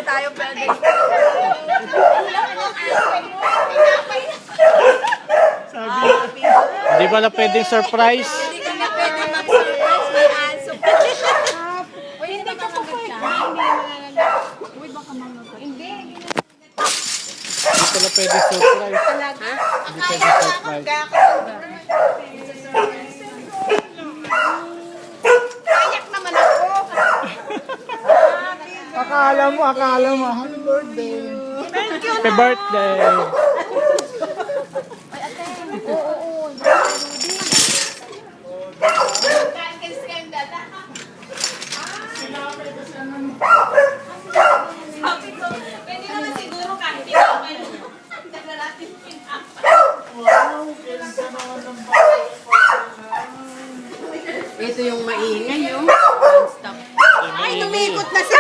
tayo pwede. Hindi ba na pwedeng surprise? Hindi ka na pwede mag-surprise, may aso. Uy, hindi ka pa pwede. Uy, baka mga hindi. Hindi pala pwedeng surprise. Talaga? Hindi pwedeng surprise. Kayak naman ako. Akala mo. Happy birthday. Thank you. Happy birthday. Oo. Sabi ko, pwede naman siguro kahit tinapay. Dala natin tinapay. Ito yung maingay, yung non-stop. Ay, lumikot na si